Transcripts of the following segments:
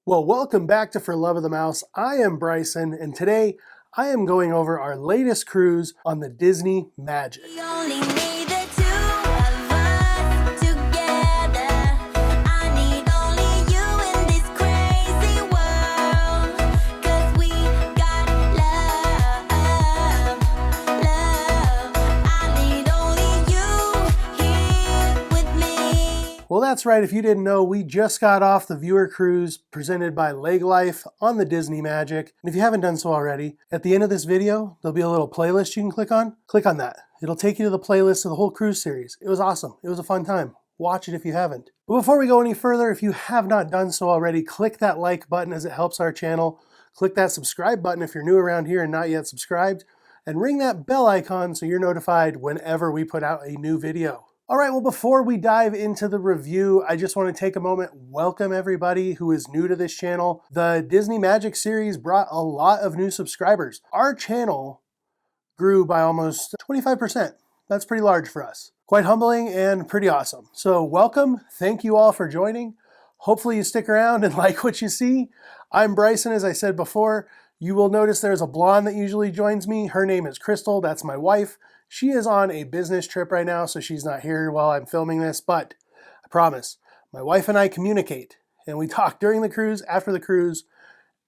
Well, welcome back to For Love of the Mouse. I am Bryson, and today I am going over our latest cruise on the Disney Magic. We only need the two of us together. I need only you in this crazy world. 'Cause we got love. I need only you here with me. Well, that's right. If you didn't know, we just got off the viewer cruise presented by Lake Life on the Disney Magic. And if you haven't done so already, at the end of this video, there'll be a little playlist you can click on. Click on that. It'll take you to the playlist of the whole cruise series. It was awesome. It was a fun time. Watch it if you haven't. But before we go any further, if you have not done so already, click that like button as it helps our channel. Click that subscribe button if you're new around here and not yet subscribed. And ring that bell icon so you're notified whenever we put out a new video. All right, well, before we dive into the review, I just want to take a moment, welcome everybody who is new to this channel. The Disney Magic series brought a lot of new subscribers. Our channel grew by almost 25%. That's pretty large for us. Quite humbling and pretty awesome. So welcome, thank you all for joining. Hopefully you stick around and like what you see. I'm Bryson, as I said before. You will notice there's a blonde that usually joins me. Her name is Crystal, that's my wife. She is on a business trip right now, so she's not here while I'm filming this, but I promise, my wife and I communicate, and we talk during the cruise, after the cruise,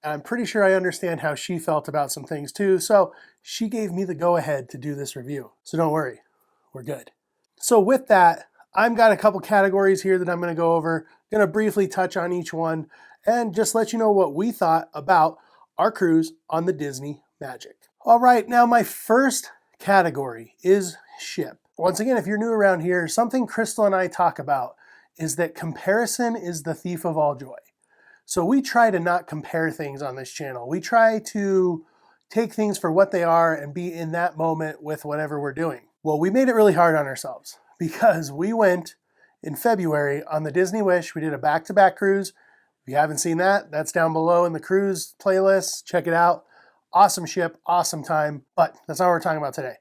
and I'm pretty sure I understand how she felt about some things too, so she gave me the go-ahead to do this review. So don't worry, we're good. So with that, I've got a couple categories here that I'm going to go over. I'm going to briefly touch on each one, and just let you know what we thought about our cruise on the Disney Magic. All right, now my first category is ship. Once again, if you're new around here, something Crystal and I talk about is that comparison is the thief of all joy. So we try to not compare things on this channel. We try to take things for what they are and be in that moment with whatever we're doing. Well, we made it really hard on ourselves because we went in February on the Disney Wish. We did a back-to-back cruise. If you haven't seen that, that's down below in the cruise playlist. Check it out. Awesome ship, awesome time, but that's not what we're talking about today.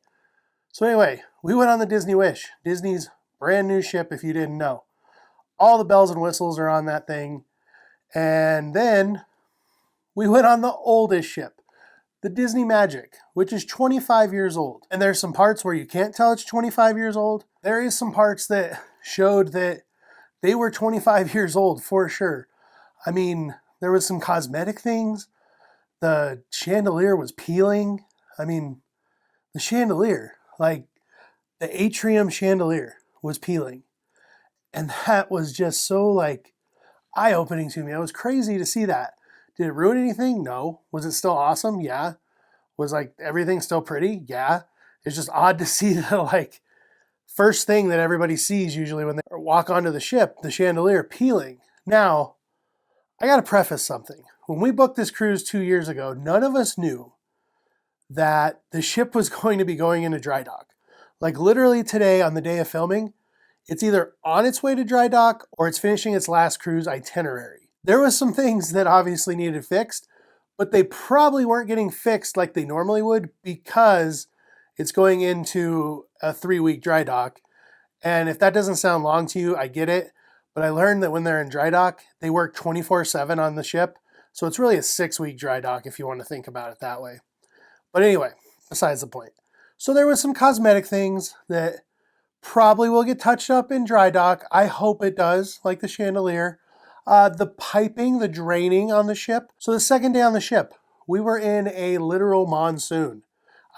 So anyway, we went on the Disney Wish, Disney's brand new ship if you didn't know. All the bells and whistles are on that thing. And then we went on the oldest ship, the Disney Magic, which is 25 years old. And there's some parts where you can't tell it's 25 years old. There is some parts that showed that they were 25 years old for sure. I mean, there was some cosmetic things. The chandelier was peeling. I mean, the chandelier, like the atrium chandelier was peeling. And that was just so like eye-opening to me. It was crazy to see that. Did it ruin anything? No. Was it still awesome? Yeah. Was like everything still pretty? Yeah. It's just odd to see the like first thing that everybody sees usually when they walk onto the ship, the chandelier peeling. Now, I got to preface something. When we booked this cruise 2 years ago, none of us knew that the ship was going to be going into dry dock. Like literally today on the day of filming, it's either on its way to dry dock or it's finishing its last cruise itinerary. There was some things that obviously needed fixed, but they probably weren't getting fixed like they normally would because it's going into a 3-week dry dock. And if that doesn't sound long to you, I get it. But I learned that when they're in dry dock, they work 24/7 on the ship. So it's really a 6-week dry dock if you want to think about it that way. But anyway, besides the point. So there was some cosmetic things that probably will get touched up in dry dock. I hope it does, like the chandelier. The piping, the draining on the ship. So the second day on the ship, we were in a literal monsoon.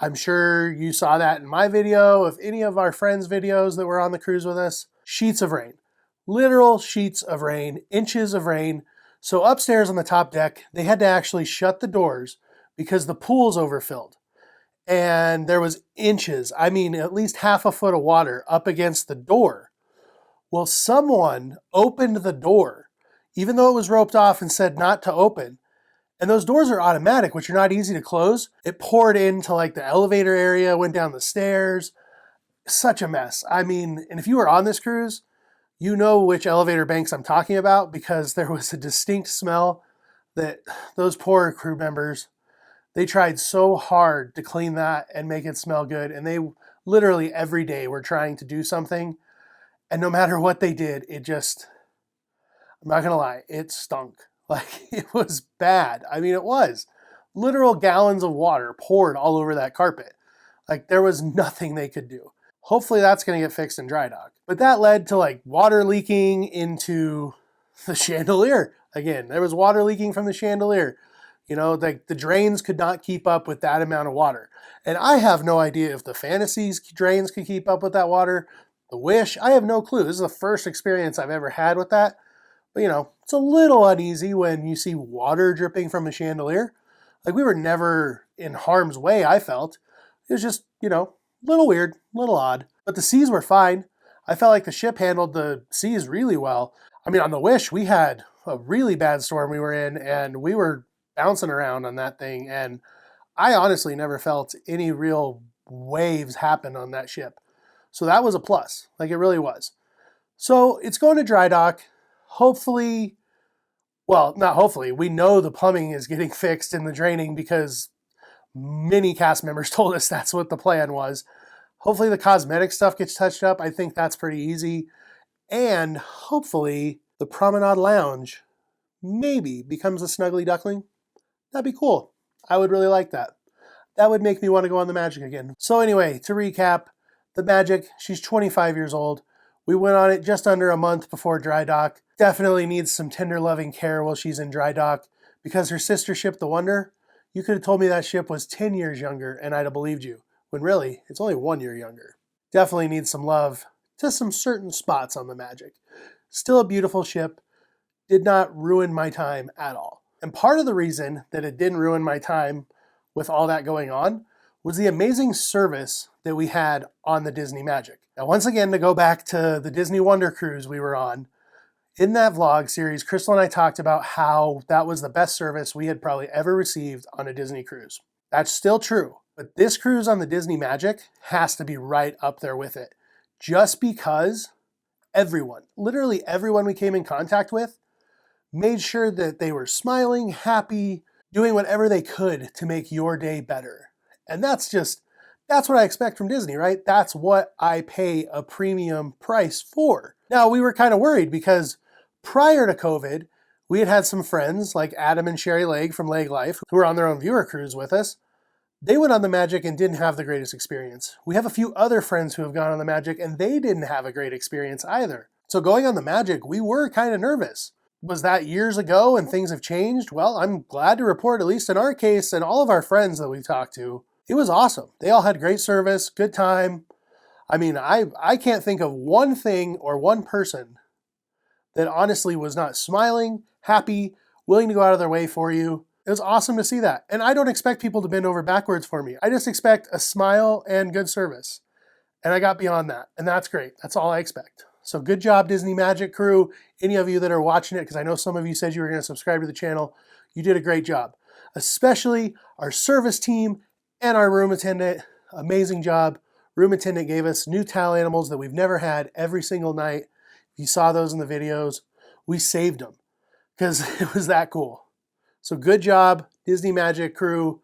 I'm sure you saw that in my video, if any of our friends' videos that were on the cruise with us. Sheets of rain. Literal sheets of rain, inches of rain. So upstairs on the top deck, they had to actually shut the doors because the pool's overfilled. And there was inches, I mean at least half a foot of water up against the door. Well, someone opened the door, even though it was roped off and said not to open. And those doors are automatic, which are not easy to close. It poured into like the elevator area, went down the stairs. Such a mess. I mean, and if you were on this cruise, you know which elevator banks I'm talking about because there was a distinct smell that those poor crew members, they tried so hard to clean that and make it smell good. And they literally every day were trying to do something. And no matter what they did, it just, I'm not going to lie, it stunk. Like, it was bad. I mean, it was. Literal gallons of water poured all over that carpet. Like, there was nothing they could do. Hopefully that's going to get fixed in dry dock. But that led to like water leaking into the chandelier. Again, there was water leaking from the chandelier. You know, like the drains could not keep up with that amount of water. And I have no idea if the Fantasies drains could keep up with that water. The Wish, I have no clue. This is the first experience I've ever had with that. But you know, it's a little uneasy when you see water dripping from a chandelier. Like, we were never in harm's way, I felt. It was just, you know, a little weird, a little odd. But the seas were fine. I felt like the ship handled the seas really well. I mean, on the Wish, we had a really bad storm we were in, and we were bouncing around on that thing. And I honestly never felt any real waves happen on that ship. So that was a plus. Like, it really was. So it's going to dry dock. Hopefully, well, not hopefully, we know the plumbing is getting fixed in the draining because many cast members told us that's what the plan was. Hopefully the cosmetic stuff gets touched up. I think that's pretty easy. And hopefully the Promenade Lounge maybe becomes a Snuggly Duckling. That'd be cool. I would really like that. That would make me want to go on the Magic again. So anyway, to recap, the Magic, she's 25 years old. We went on it just under a month before dry dock. Definitely needs some tender loving care while she's in dry dock, because her sister ship, the Wonder, you could have told me that ship was 10 years younger and I'd have believed you, when really it's only 1 year younger. Definitely needs some love to some certain spots on the Magic. Still a beautiful ship. Did not ruin my time at all. And part of the reason that it didn't ruin my time with all that going on was the amazing service that we had on the Disney Magic. Now, once again, to go back to the Disney Wonder Cruise we were on, in that vlog series, Crystal and I talked about how that was the best service we had probably ever received on a Disney cruise. That's still true, but this cruise on the Disney Magic has to be right up there with it. Just because everyone, literally everyone we came in contact with, made sure that they were smiling, happy, doing whatever they could to make your day better. And that's what I expect from Disney, right? That's what I pay a premium price for. Now, we were kind of worried because prior to COVID, we had had some friends like Adam and Sherry Legg from Leg Life who were on their own viewer cruise with us. They went on the Magic and didn't have the greatest experience. We have a few other friends who have gone on the Magic and they didn't have a great experience either. So going on the Magic, we were kind of nervous. Was that years ago and things have changed? Well, I'm glad to report, at least in our case and all of our friends that we talked to, it was awesome. They all had great service, good time. I mean, I can't think of one thing or one person that honestly was not smiling, happy, willing to go out of their way for you. It was awesome to see that. And I don't expect people to bend over backwards for me. I just expect a smile and good service. And I got beyond that. And that's great. That's all I expect. So good job, Disney Magic crew. Any of you that are watching it, because I know some of you said you were going to subscribe to the channel, you did a great job. Especially our service team and our room attendant. Amazing job. Room attendant gave us new towel animals that we've never had every single night. You saw those in the videos. We saved them because it was that cool. So good job, Disney Magic crew.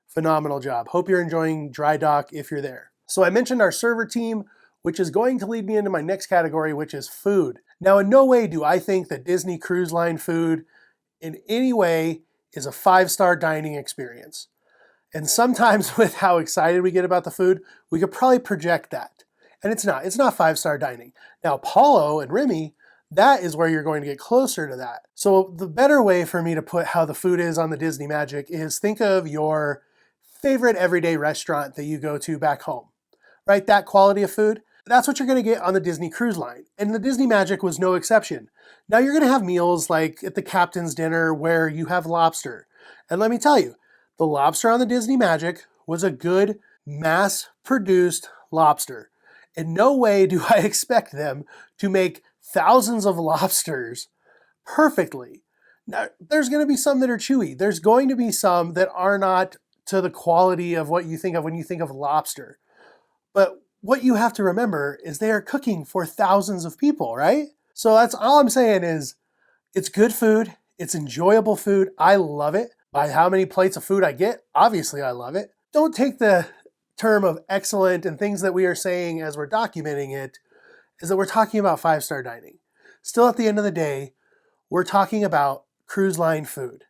Phenomenal job. Hope you're enjoying dry dock if you're there. So I mentioned our server team, which is going to lead me into my next category, which is food. Now, in no way do I think that Disney Cruise Line food in any way is a 5-star dining experience. And sometimes with how excited we get about the food, we could probably project that. And it's not 5-star dining. Now, Paulo and Remy, that is where you're going to get closer to that. So the better way for me to put how the food is on the Disney Magic is think of your favorite everyday restaurant that you go to back home, right? That quality of food, that's what you're going to get on the Disney Cruise Line. And the Disney Magic was no exception. Now you're going to have meals like at the Captain's Dinner where you have lobster. And let me tell you, the lobster on the Disney Magic was a good mass-produced lobster. In no way do I expect them to make thousands of lobsters perfectly. Now, there's going to be some that are chewy. There's going to be some that are not to the quality of what you think of when you think of lobster. But what you have to remember is they are cooking for thousands of people, right? So that's all I'm saying is it's good food. It's enjoyable food. I love it. By how many plates of food I get, obviously I love it. Don't take the term of excellent and things that we are saying as we're documenting it is that we're talking about 5-star dining. Still, at the end of the day, we're talking about cruise line food.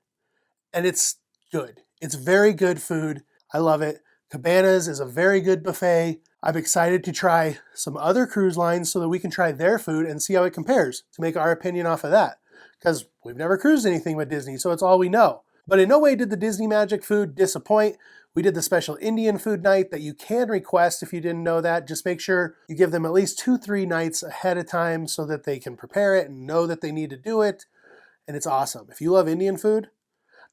And it's good. It's very good food. I love it. Cabana's is a very good buffet. I'm excited to try some other cruise lines so that we can try their food and see how it compares to make our opinion off of that. Because we've never cruised anything with Disney, so it's all we know. But in no way did the Disney Magic food disappoint. We did the special Indian food night that you can request if you didn't know that. Just make sure you give them at least 2-3 nights ahead of time so that they can prepare it and know that they need to do it. And it's awesome. If you love Indian food,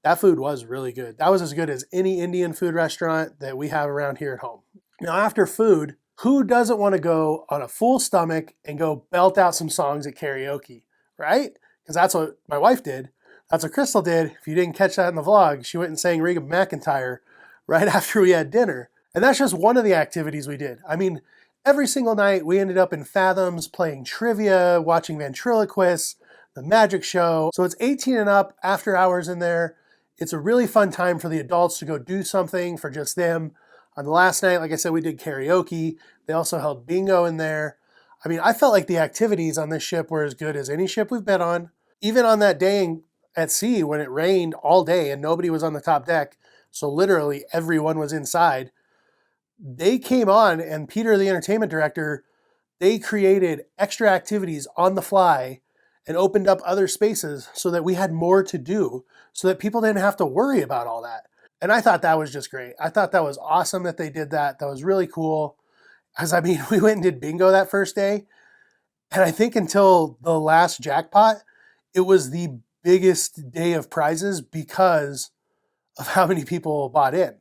that food was really good. That was as good as any Indian food restaurant that we have around here at home. Now, after food, who doesn't want to go on a full stomach and go belt out some songs at karaoke, right? Because that's what my wife did. That's what Crystal did. If you didn't catch that in the vlog, she went and sang Reba McEntire right after we had dinner. And that's just one of the activities we did. I mean, every single night we ended up in Fathoms playing trivia, watching ventriloquists, the magic show. So it's 18 and up after hours in there. It's a really fun time for the adults to go do something for just them. On the last night, like I said, we did karaoke. They also held bingo in there. I mean, I felt like the activities on this ship were as good as any ship we've been on. Even on that day at sea when it rained all day and nobody was on the top deck, so literally everyone was inside, they came on, and Peter, the entertainment director, they created extra activities on the fly and opened up other spaces so that we had more to do, so that people didn't have to worry about all that. And I thought that was just great. I thought that was awesome that they did that. That was really cool. Because, I mean, we went and did bingo that first day, and I think until the last jackpot, it was the biggest day of prizes because of how many people bought in.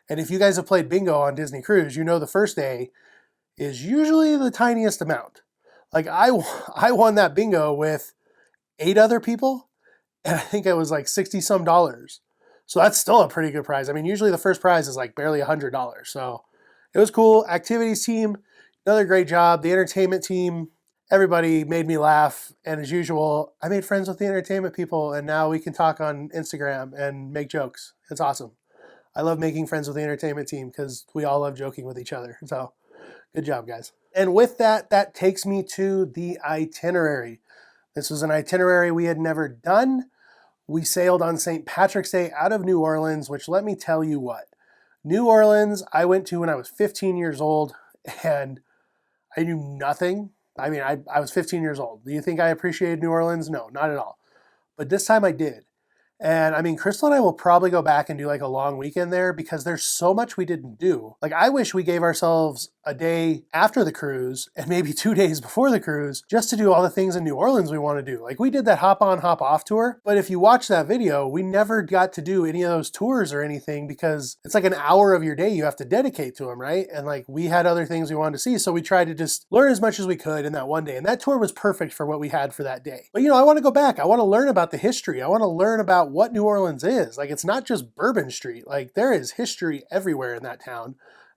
And if you guys have played bingo on Disney Cruise, you know the first day is usually the tiniest amount. Like I won that bingo with 8 other people, and I think it was like $60 some. So that's still a pretty good prize. I mean, usually the first prize is like barely $100. So it was cool. Activities team, another great job. The entertainment team, everybody made me laugh. And as usual, I made friends with the entertainment people, and now we can talk on Instagram and make jokes. It's awesome. I love making friends with the entertainment team because we all love joking with each other. So good job, guys. And with that, that takes me to the itinerary. This was an itinerary we had never done. We sailed on St. Patrick's Day out of New Orleans, which, let me tell you what, New Orleans I went to when I was 15 years old, and I knew nothing. I mean, I was 15 years old. Do you think I appreciated New Orleans? No, not at all. But this time I did. And I mean, Crystal and I will probably go back and do like a long weekend there because there's so much we didn't do. Like, I wish we gave ourselves a day after the cruise and maybe 2 days before the cruise just to do all the things in New Orleans we want to do. Like, we did that hop on, hop off tour. But if you watch that video, we never got to do any of those tours or anything because it's like an hour of your day you have to dedicate to them, right? And like, we had other things we wanted to see. So we tried to just learn as much as we could in that one day. And that tour was perfect for what we had for that day. But you know, I want to go back. I want to learn about the history. I want to learn about what New Orleans is. Like, it's not just Bourbon Street. Like, there is history everywhere in that town.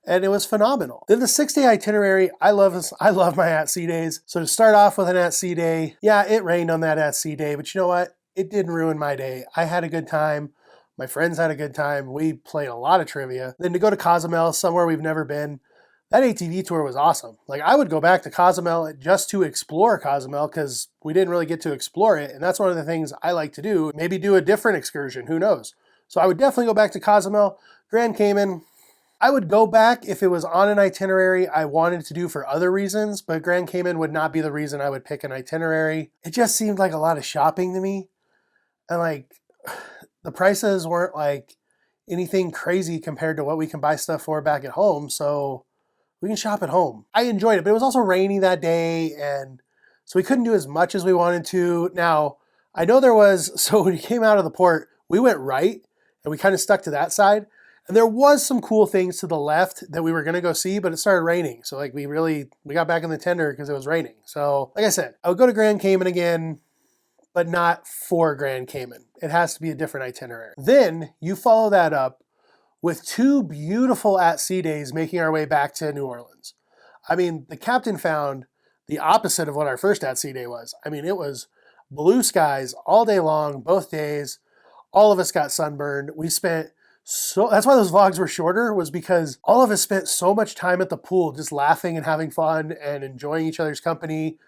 And it was phenomenal. Then the 6-day itinerary, I love my at-sea days. So to start off with an at-sea day, yeah, it rained on that at-sea day, but you know what? It didn't ruin my day. I had a good time. My friends had a good time. We played a lot of trivia. Then to go to Cozumel, somewhere we've never been, that ATV tour was awesome. Like, I would go back to Cozumel just to explore Cozumel because we didn't really get to explore it. And that's one of the things I like to do. Maybe do a different excursion, who knows? So I would definitely go back to Cozumel. Grand Cayman, I would go back if it was on an itinerary I wanted to do for other reasons, but Grand Cayman would not be the reason I would pick an itinerary. It just seemed like a lot of shopping to me. And like, the prices weren't like anything crazy compared to what we can buy stuff for back at home. So we can shop at home. I enjoyed it, but it was also rainy that day, and so we couldn't do as much as we wanted to. Now, I know there was, so when we came out of the port, we went right, and we kind of stuck to that side. And there was some cool things to the left that we were gonna go see, but it started raining. So like, we got back in the tender because it was raining. So like I said, I would go to Grand Cayman again, but not for Grand Cayman. It has to be a different itinerary. Then you follow that up with 2 beautiful at-sea days making our way back to New Orleans. I mean, the captain found the opposite of what our first at-sea day was. I mean, it was blue skies all day long, both days. All of us got sunburned. We spent that's why those vlogs were shorter, was because all of us spent so much time at the pool just laughing and having fun and enjoying each other's company.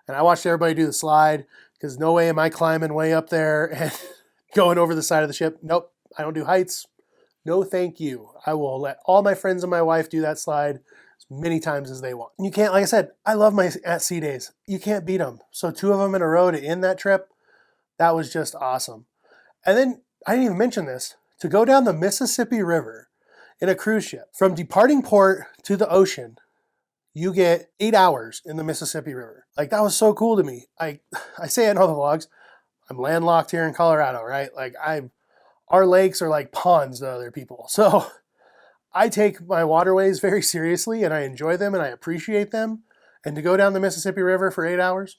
And I watched everybody do the slide because no way am I climbing way up there. And going over the side of the ship. Nope, I don't do heights. No, thank you. I will let all my friends and my wife do that slide as many times as they want. You can't, like I said, I love my at-sea days. You can't beat them. So 2 of them in a row to end that trip, that was just awesome. And then, I didn't even mention this, to go down the Mississippi River in a cruise ship, from departing port to the ocean, you get 8 hours in the Mississippi River. Like, that was so cool to me. I say it in all the vlogs, I'm landlocked here in Colorado, right? Like, our lakes are like ponds to other people. So I take my waterways very seriously and I enjoy them and I appreciate them. And to go down the Mississippi River for 8 hours,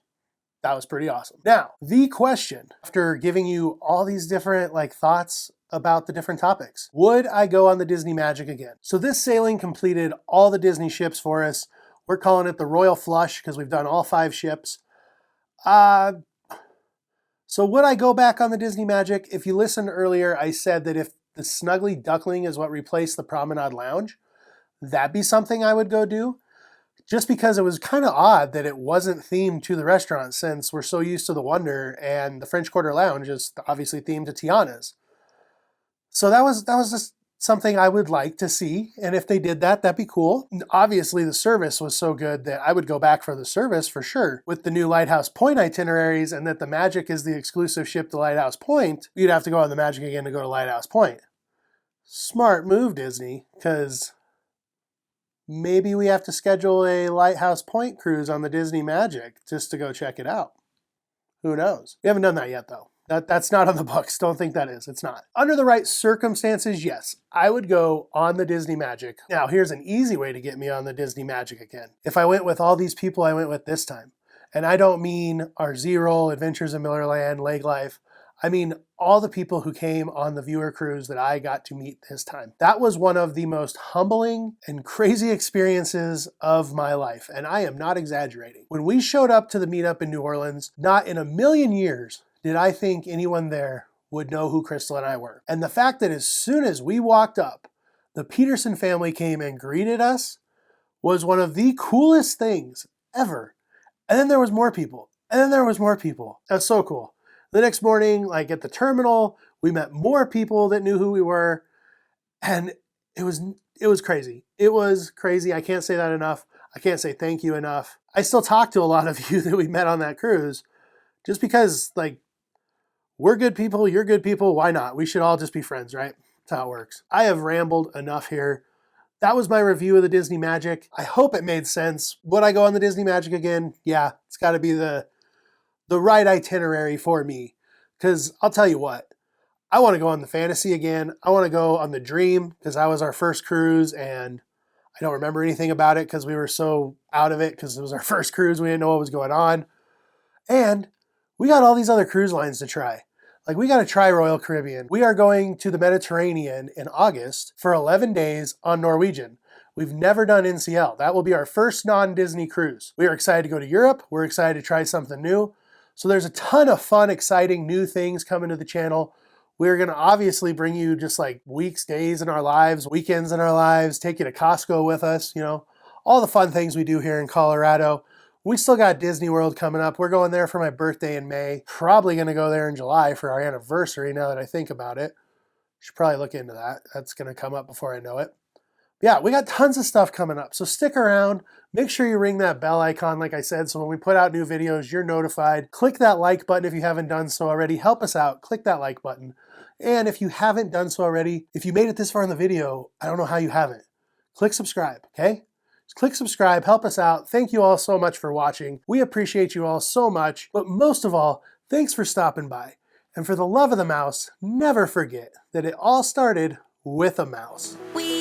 that was pretty awesome. Now, the question, after giving you all these different thoughts about the different topics, would I go on the Disney Magic again? So this sailing completed all the Disney ships for us. We're calling it the Royal Flush because we've done all 5 ships. So would I go back on the Disney Magic? If you listened earlier, I said that if the Snuggly Duckling is what replaced the Promenade Lounge, that'd be something I would go do. Just because it was kind of odd that it wasn't themed to the restaurant, since we're so used to the Wonder and the French Quarter Lounge is obviously themed to Tiana's. So that was just something I would like to see, and if they did that, that'd be cool. Obviously, the service was so good that I would go back for the service for sure. With the new Lighthouse Point itineraries, and that the Magic is the exclusive ship to Lighthouse Point, you'd have to go on the Magic again to go to Lighthouse Point. Smart move, Disney, because maybe we have to schedule a Lighthouse Point cruise on the Disney Magic just to go check it out. Who knows? We haven't done that yet, though. That's not on the books. Don't think that is. It's not. Under the right circumstances, yes, I would go on the Disney Magic. Now, here's an easy way to get me on the Disney Magic again. If I went with all these people I went with this time, and I don't mean our Zero, Adventures in Millerland, Lake Life, I mean all the people who came on the viewer cruise that I got to meet this time. That was one of the most humbling and crazy experiences of my life, and I am not exaggerating. When we showed up to the meetup in New Orleans, not in a million years did I think anyone there would know who Crystal and I were. And the fact that as soon as we walked up, the Peterson family came and greeted us was one of the coolest things ever. And then there was more people. And then there was more people. That's so cool. The next morning, at the terminal, we met more people that knew who we were. And it was crazy. It was crazy. I can't say that enough. I can't say thank you enough. I still talk to a lot of you that we met on that cruise just because, we're good people, you're good people, why not? We should all just be friends, right? That's how it works. I have rambled enough here. That was my review of the Disney Magic. I hope it made sense. Would I go on the Disney Magic again? Yeah, it's got to be the right itinerary for me. Because I'll tell you what, I want to go on the Fantasy again. I want to go on the Dream because that was our first cruise and I don't remember anything about it because we were so out of it because it was our first cruise. We didn't know what was going on. And we got all these other cruise lines to try. We got to try Royal Caribbean. We are going to the Mediterranean in August for 11 days on Norwegian. We've never done NCL. That will be our first non-Disney cruise. We are excited to go to Europe. We're excited to try something new. So there's a ton of fun, exciting new things coming to the channel. We're going to obviously bring you just weeks, days in our lives, weekends in our lives, take you to Costco with us, all the fun things we do here in Colorado. We still got Disney World coming up. We're going there for my birthday in May. Probably going to go there in July for our anniversary now that I think about it. Should probably look into that. That's going to come up before I know it. Yeah, we got tons of stuff coming up. So stick around. Make sure you ring that bell icon like I said, so when we put out new videos, you're notified. Click that like button if you haven't done so already. Help us out. Click that like button. And if you haven't done so already, if you made it this far in the video, I don't know how you haven't. Click subscribe, okay? Click subscribe, help us out. Thank you all so much for watching. We appreciate you all so much, but most of all, thanks for stopping by. And for the love of the mouse, never forget that it all started with a mouse. We